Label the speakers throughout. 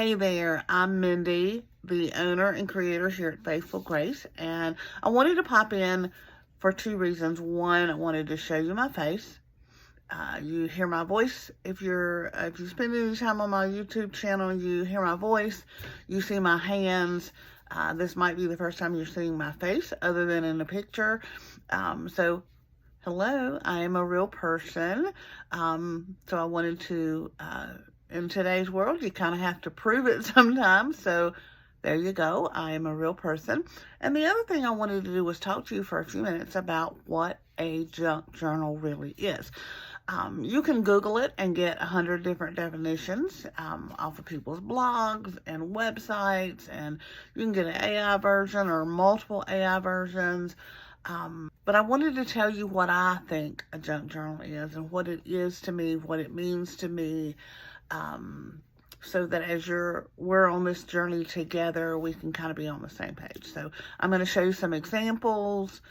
Speaker 1: Hey there, I'm Mindy, the owner and creator here at Faithful Grace, and I wanted to pop in for two reasons. One, I wanted to show you my face. You hear my voice if you spend any time on my YouTube channel. You hear my voice, you see my hands. This might be the first time you're seeing my face other than in the picture. So hello, I am a real person. So I wanted to, in today's world, you kind of have to prove it sometimes. So there you go. I am a real person. And the other thing I wanted to do was talk to you for a few minutes about what a junk journal really is. You can Google it and get 100 different definitions off of people's blogs and websites, and you can get an AI version or multiple AI versions. But I wanted to tell you what I think a junk journal is and what it is to me, what it means to me, so that as we're on this journey together, we can kind of be on the same page. So I'm going to show you some examples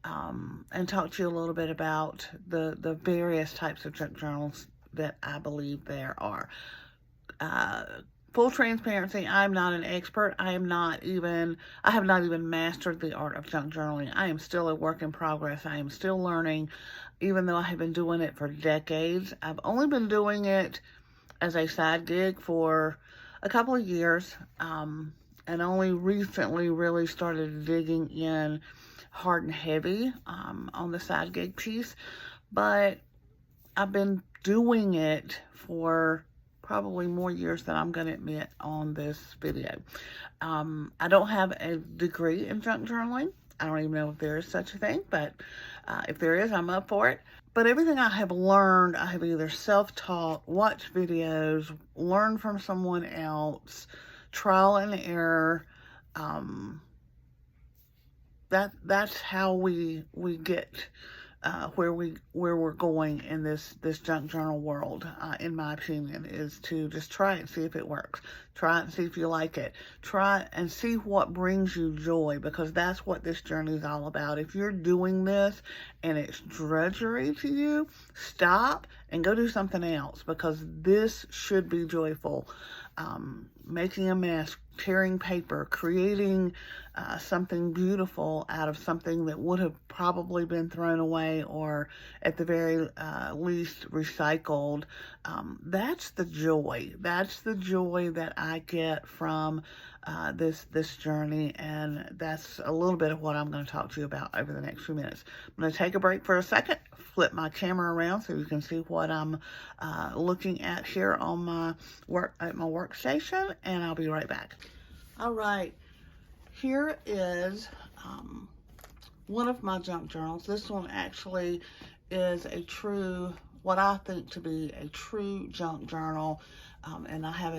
Speaker 1: and talk to you a little bit about the various types of junk journals that I believe there are. Full transparency, I'm not an expert. I have not even mastered the art of junk journaling. I am still a work in progress. I am still learning, even though I have been doing it for decades. I've only been doing it as a side gig for a couple of years, and only recently really started digging in hard and heavy on the side gig piece. But I've been doing it for probably more years than I'm going to admit on this video. I don't have a degree in junk journaling. I don't even know if there is such a thing, but if there is, I'm up for it. But everything I have learned, I have either self-taught, watched videos, learned from someone else, trial and error. That's how we get where we're going in this junk journal world, in my opinion, is to just try it and see if it works. Try it and see if you like it. Try it and see what brings you joy, because that's what this journey is all about. If you're doing this and it's drudgery to you, stop and go do something else, because this should be joyful. Making a mess, tearing paper, creating something beautiful out of something that would have probably been thrown away or at the very least recycled. That's the joy. That's the joy that I get from this journey, and that's a little bit of what I'm going to talk to you about over the next few minutes. I'm going to take a break for a second, flip my camera around so you can see what I'm looking at here on my workstation, and I'll be right back. All right, here is one of my junk journals. This one actually is what I think to be a true junk journal. And I have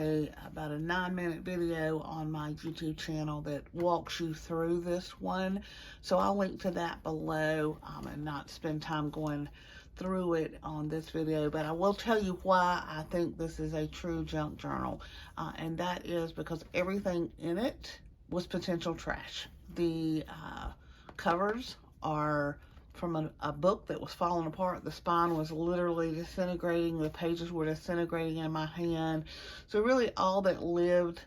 Speaker 1: about a 9-minute video on my YouTube channel that walks you through this one. So I'll link to that below, and not spend time going through it on this video. But I will tell you why I think this is a true junk journal. And that is because everything in it was potential trash. The covers are from a book that was falling apart. The spine was literally disintegrating. The pages were disintegrating in my hand. So really all that lived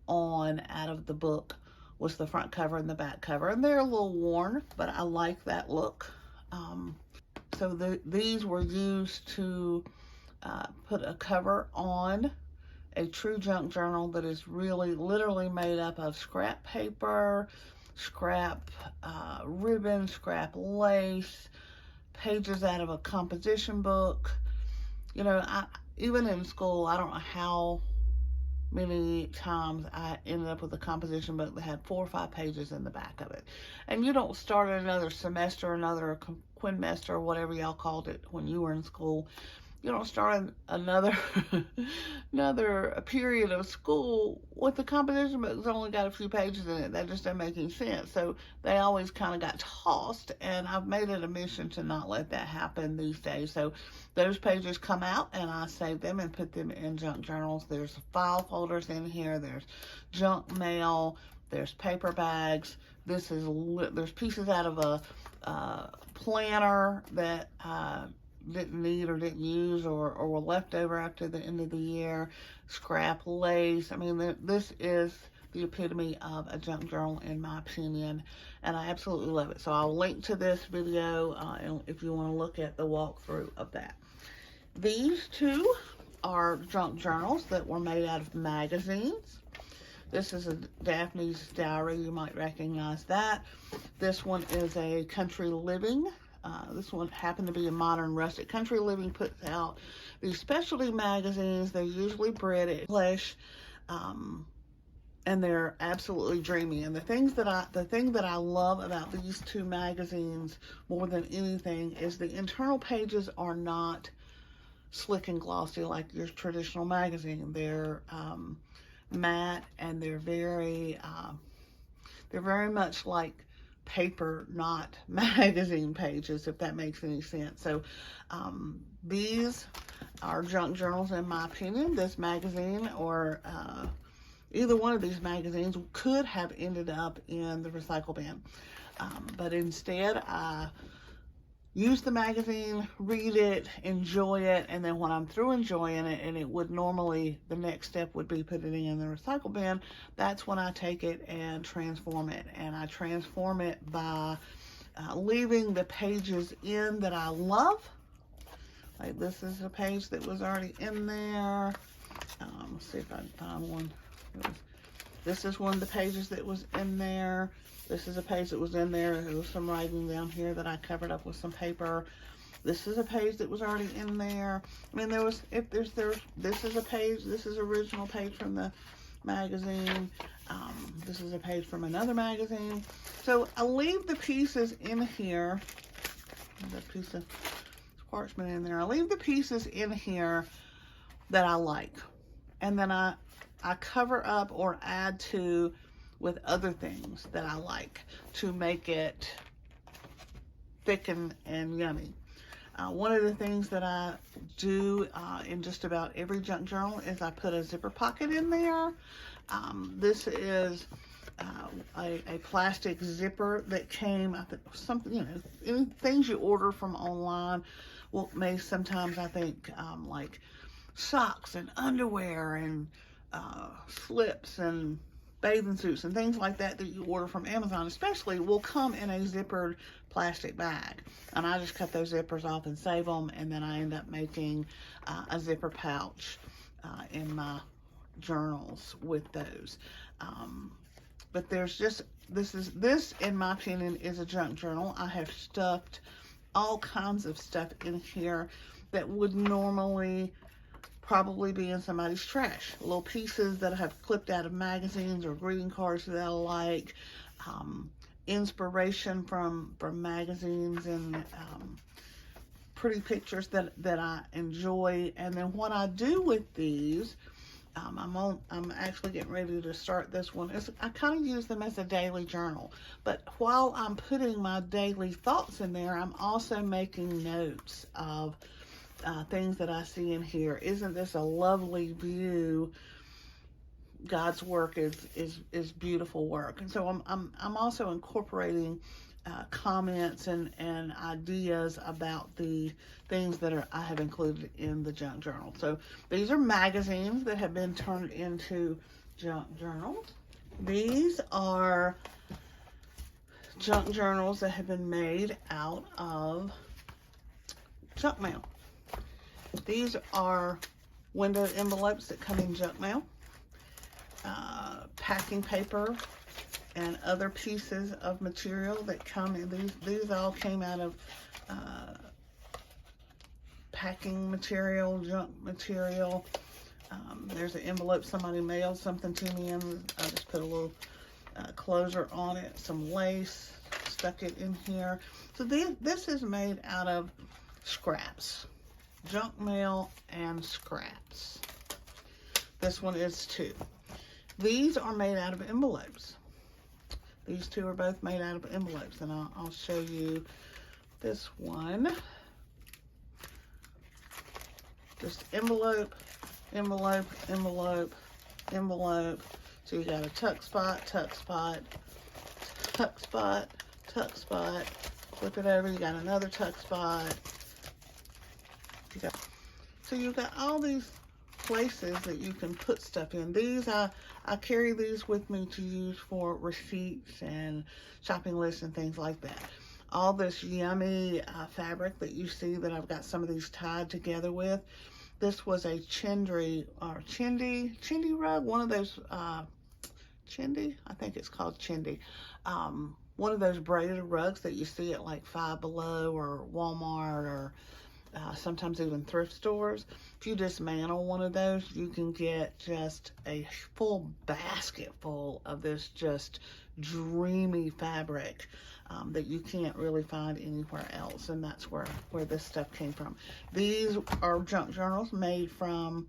Speaker 1: on out of the book was the front cover and the back cover. And they're a little worn, but I like that look. So these were used to put a cover on a true junk journal that is really literally made up of scrap paper, scrap ribbon, scrap lace, pages out of a composition book. You know, even in school, I don't know how many times I ended up with a composition book that had 4 or 5 pages in the back of it. And you don't start another semester, another quinmester, or whatever y'all called it when you were in school. You don't start another period of school with the composition book that's only got a few pages in it. That just doesn't make any sense. So they always kind of got tossed, and I've made it a mission to not let that happen these days. So those pages come out, and I save them and put them in junk journals. There's file folders in here. There's junk mail. There's paper bags. There's pieces out of a planner that didn't need or didn't use or were left over after the end of the year. Scrap lace. I mean, this is the epitome of a junk journal in my opinion, and I absolutely love it. So I'll link to this video if you want to look at the walkthrough of that. These two are junk journals that were made out of magazines. This is a Daphne's Diary. You might recognize that. This one is a Country Living. This one happened to be a Modern Rustic. Country Living puts out these specialty magazines. They're usually British, and they're absolutely dreamy. And the thing that I love about these two magazines more than anything is the internal pages are not slick and glossy like your traditional magazine. They're matte, and they're very much like paper, not magazine pages, if that makes any sense. So these are junk journals in my opinion. This magazine or either one of these magazines could have ended up in the recycle bin, but instead I use the magazine, read it, enjoy it, and then when I'm through enjoying it, and it would normally, the next step would be putting it in the recycle bin, that's when I take it and transform it. And I transform it by leaving the pages in that I love. Like this is a page that was already in there. Let's see if I can find one. This is one of the pages that was in there. This is a page that was in there. There was some writing down here that I covered up with some paper. This is a page that was already in there. I mean, this is a page, this is original page from the magazine. This is a page from another magazine. So I leave the pieces in here. There's a piece of parchment in there. I leave the pieces in here that I like. And then I cover up or add to with other things that I like to make it thick and yummy. One of the things that I do in just about every junk journal is I put a zipper pocket in there. This is a plastic zipper that came, I think, something, things you order from online may sometimes, I think, like socks and underwear and slips and bathing suits and things like that you order from Amazon especially will come in a zippered plastic bag, and I just cut those zippers off and save them, and then I end up making a zipper pouch in my journals with those. But there's just this in my opinion is a junk journal. I have stuffed all kinds of stuff in here that would normally probably be in somebody's trash. Little pieces that I have clipped out of magazines or greeting cards that I like, inspiration from magazines, and pretty pictures that I enjoy. And then what I do with these, I'm actually getting ready to start this one. I kind of use them as a daily journal, but while I'm putting my daily thoughts in there, I'm also making notes of things that I see in here. Isn't this a lovely view? God's work is beautiful work. And so I'm also incorporating comments and ideas about the things that I have included in the junk journal. So these are magazines that have been turned into junk journals. These are junk journals that have been made out of junk mail. These are window envelopes that come in junk mail, packing paper, and other pieces of material that come in. These all came out of packing material, junk material. There's an envelope somebody mailed something to me in. I just put a little closure on it, some lace, stuck it in here. So this is made out of scraps. Junk mail and scraps. This one is too. These are made out of envelopes. These two are both made out of envelopes, and I'll show you this one. Just envelope, envelope, envelope, envelope. So you got a tuck spot, tuck spot, tuck spot, tuck spot. Flip it over, you got another tuck spot. So you've got all these places that you can put stuff in. These, I carry these with me to use for receipts and shopping lists and things like that. All this yummy fabric that you see that I've got some of these tied together with. This was a chindi rug, one of those, chindi, I think it's called chindi. One of those braided rugs that you see at like Five Below or Walmart or sometimes even thrift stores. If you dismantle one of those, you can get just a full basket full of this just dreamy fabric that you can't really find anywhere else, and that's where this stuff came from. These are junk journals made from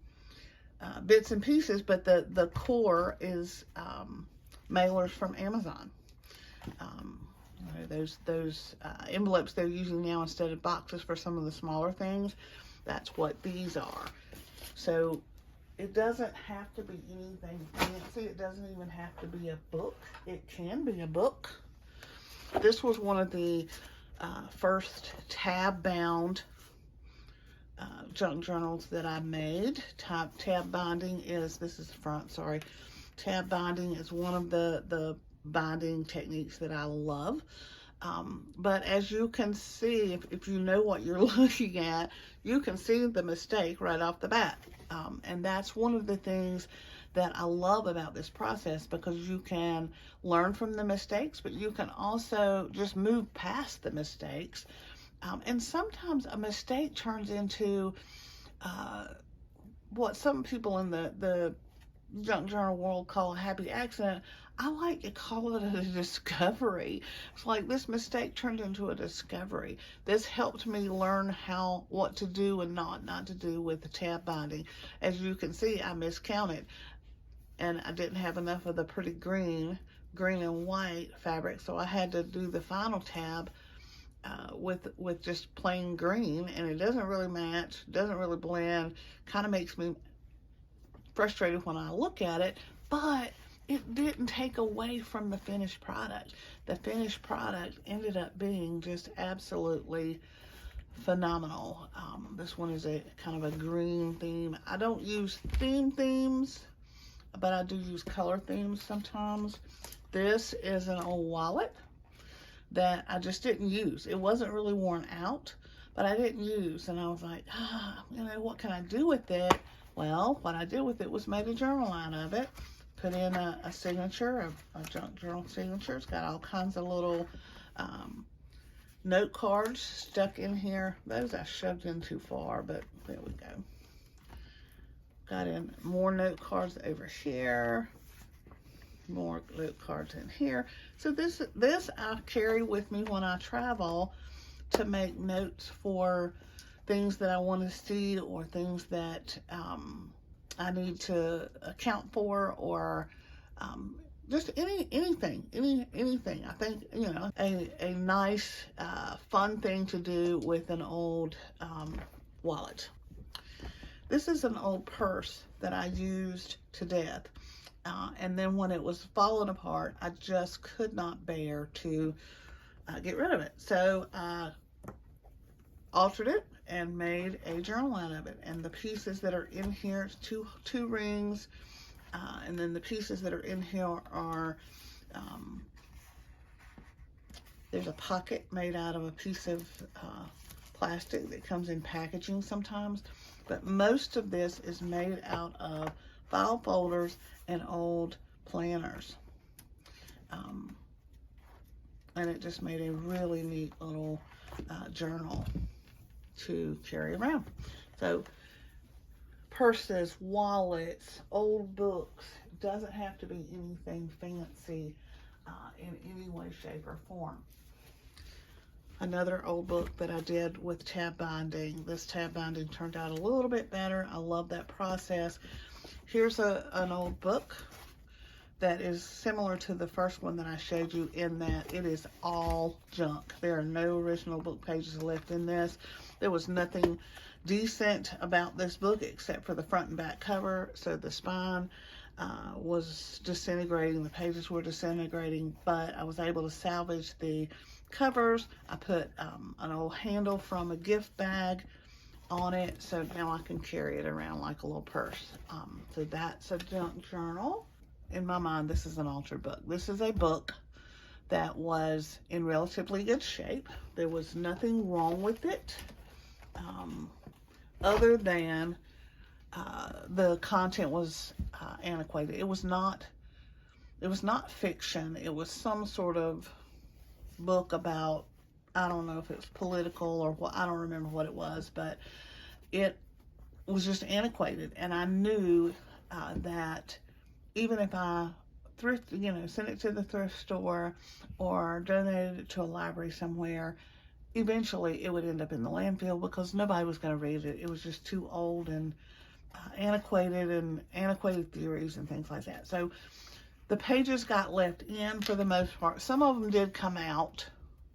Speaker 1: bits and pieces, but the core is mailers from Amazon. Those envelopes they're using now instead of boxes for some of the smaller things, that's what these are. So it doesn't have to be anything fancy. It doesn't even have to be a book. It can be a book. This was one of the first tab-bound junk journals that I made. Tab binding is, this is the front, sorry. Tab binding is one of the binding techniques that I love. But as you can see, if you know what you're looking at, you can see the mistake right off the bat. And that's one of the things that I love about this process, because you can learn from the mistakes, but you can also just move past the mistakes. And sometimes a mistake turns into what some people in the junk journal world call a happy accident. I like to call it a discovery. It's like this mistake turned into a discovery. This helped me learn what to do and not to do with the tab binding. As you can see, I miscounted, and I didn't have enough of the pretty green and white fabric, so I had to do the final tab with just plain green, and it doesn't really match, doesn't really blend, kind of makes me frustrated when I look at it, but it didn't take away from the finished product. The finished product ended up being just absolutely phenomenal. This one is a kind of a green theme. I don't use themes, but I do use color themes sometimes. This is an old wallet that I just didn't use. It wasn't really worn out, but I didn't use, and I was like, what can I do with it? Well, what I did with it was made a journal out of it. Put in a signature, a junk journal signature. It's got all kinds of little note cards stuck in here. Those I shoved in too far, but there we go. Got in more note cards over here. More note cards in here. So this I carry with me when I travel to make notes for things that I want to see, or things that I need to account for, or just anything. I think, a nice, fun thing to do with an old wallet. This is an old purse that I used to death. And then when it was falling apart, I just could not bear to get rid of it. So I altered it and made a journal out of it. And the pieces that are in here, it's two rings, and then the pieces that are in here are, there's a pocket made out of a piece of plastic that comes in packaging sometimes, but most of this is made out of file folders and old planners. And it just made a really neat little journal to carry around. So purses, wallets, old books, doesn't have to be anything fancy in any way, shape, or form. Another old book that I did with tab binding. This tab binding turned out a little bit better. I love that process. Here's an old book that is similar to the first one that I showed you, in that it is all junk. There are no original book pages left in this. There was nothing decent about this book except for the front and back cover. So the spine was disintegrating, the pages were disintegrating, but I was able to salvage the covers. I put an old handle from a gift bag on it, so now I can carry it around like a little purse. So that's a junk journal. In my mind, this is an altered book. This is a book that was in relatively good shape. There was nothing wrong with it, other than the content was antiquated. It was not fiction. It was some sort of book about, I don't know if it was political or what, I don't remember what it was, but it was just antiquated. And I knew that even if I sent it to the thrift store or donated it to a library somewhere, eventually it would end up in the landfill because nobody was going to read it. It was just too old and antiquated theories and things like that. So the pages got left in for the most part. Some of them did come out.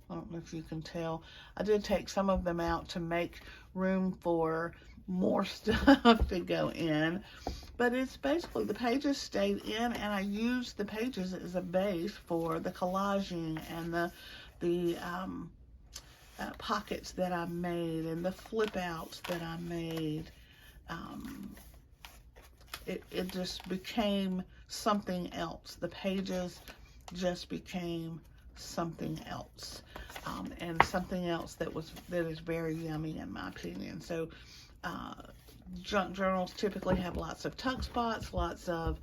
Speaker 1: I don't know if you can tell. I did take some of them out to make room for more stuff to go in. But it's basically, the pages stayed in, and I used the pages as a base for the collaging and the pockets that I made and the flip outs that I made. It just became something else. The pages just became something else, and something else that is very yummy in my opinion. So junk journals typically have lots of tuck spots, lots of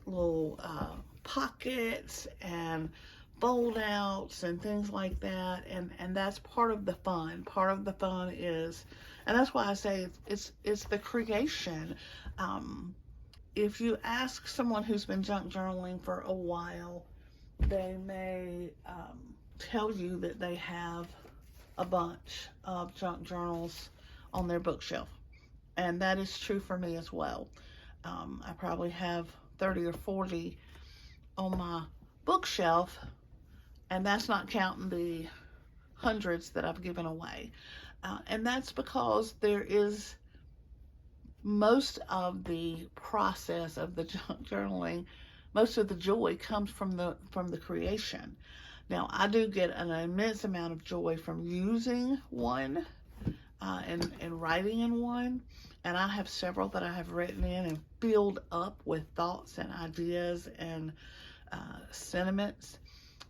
Speaker 1: little pockets and fold outs and things like that, and that's part of the fun. Part of the fun is, and that's why I say it's the creation. If you ask someone who's been junk journaling for a while, they may tell you that they have a bunch of junk journals on their bookshelf, and that is true for me as well. I probably have 30 or 40 on my bookshelf, and that's not counting the hundreds that I've given away. And that's because there is most of the process of the junk journaling, most of the joy comes from the creation. Now, I do get an immense amount of joy from using one and writing in one, and I have several that I have written in and filled up with thoughts and ideas and sentiments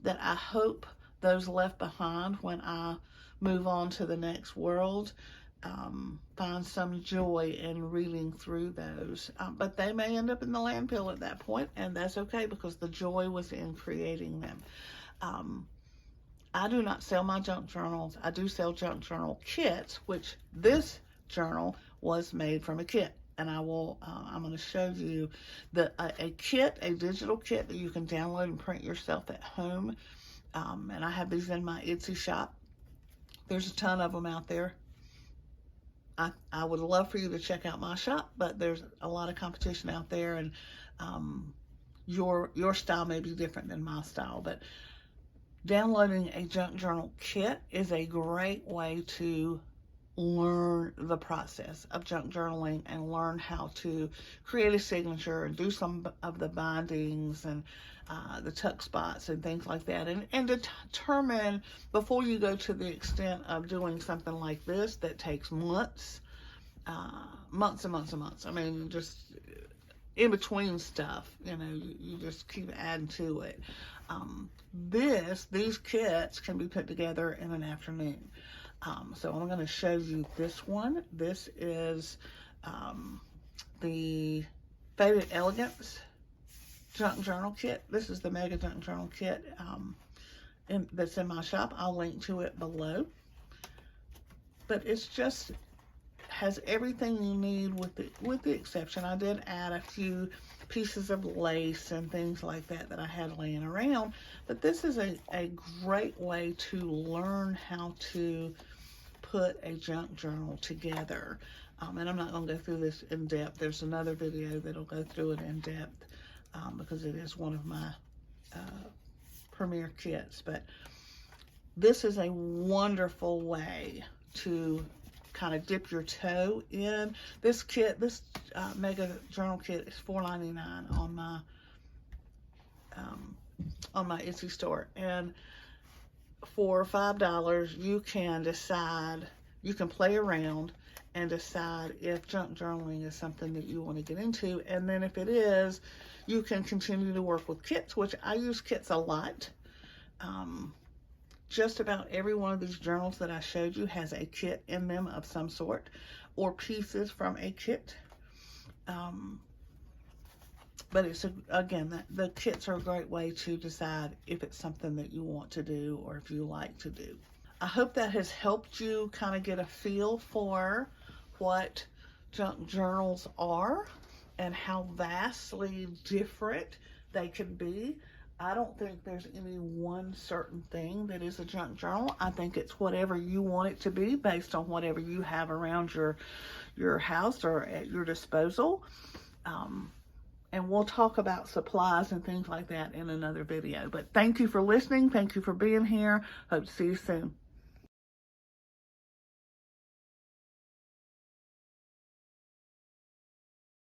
Speaker 1: that I hope those left behind when I move on to the next world find some joy in reading through those. But they may end up in the landfill at that point, and that's okay because the joy was in creating them. I do not sell my junk journals. I do sell junk journal kits, which this journal was made from a kit. And I'm going to show you a kit, a digital kit that you can download and print yourself at home. And I have these in my Etsy shop. There's a ton of them out there. I would love for you to check out my shop, but there's a lot of competition out there, and your style may be different than my style. But downloading a junk journal kit is a great way to learn the process of junk journaling and learn how to create a signature and do some of the bindings and the tuck spots and things like that, and determine before you go to the extent of doing something like this that takes months and months and months. I mean, just in between stuff, you just keep adding to it. These kits can be put together in an afternoon. So I'm going to show you this one. This is the Faded Elegance junk journal kit. This is the mega junk journal kit that's in my shop. I'll link to it below. But it's just has everything you need with the exception. I did add a few pieces of lace and things like that I had laying around. But this is a great way to learn how to put a junk journal together. And I'm not going to go through this in depth. There's another video that'll go through it in depth because it is one of my premier kits. But this is a wonderful way to kind of dip your toe in. This kit, this mega journal kit is $4.99 on my Etsy store, and for $5 you can decide you can play around and decide if junk journaling is something that you want to get into. And then if it is, you can continue to work with kits, which I use kits a lot. Just about every one of these journals that I showed you has a kit in them of some sort, or pieces from a kit. But it's, again, the kits are a great way to decide if it's something that you want to do or if you like to do. I hope that has helped you kind of get a feel for what junk journals are and how vastly different they can be. I don't think there's any one certain thing that is a junk journal. I think it's whatever you want it to be based on whatever you have around your house or at your disposal. And we'll talk about supplies and things like that in another video. But thank you for listening. Thank you for being here. Hope to see you soon.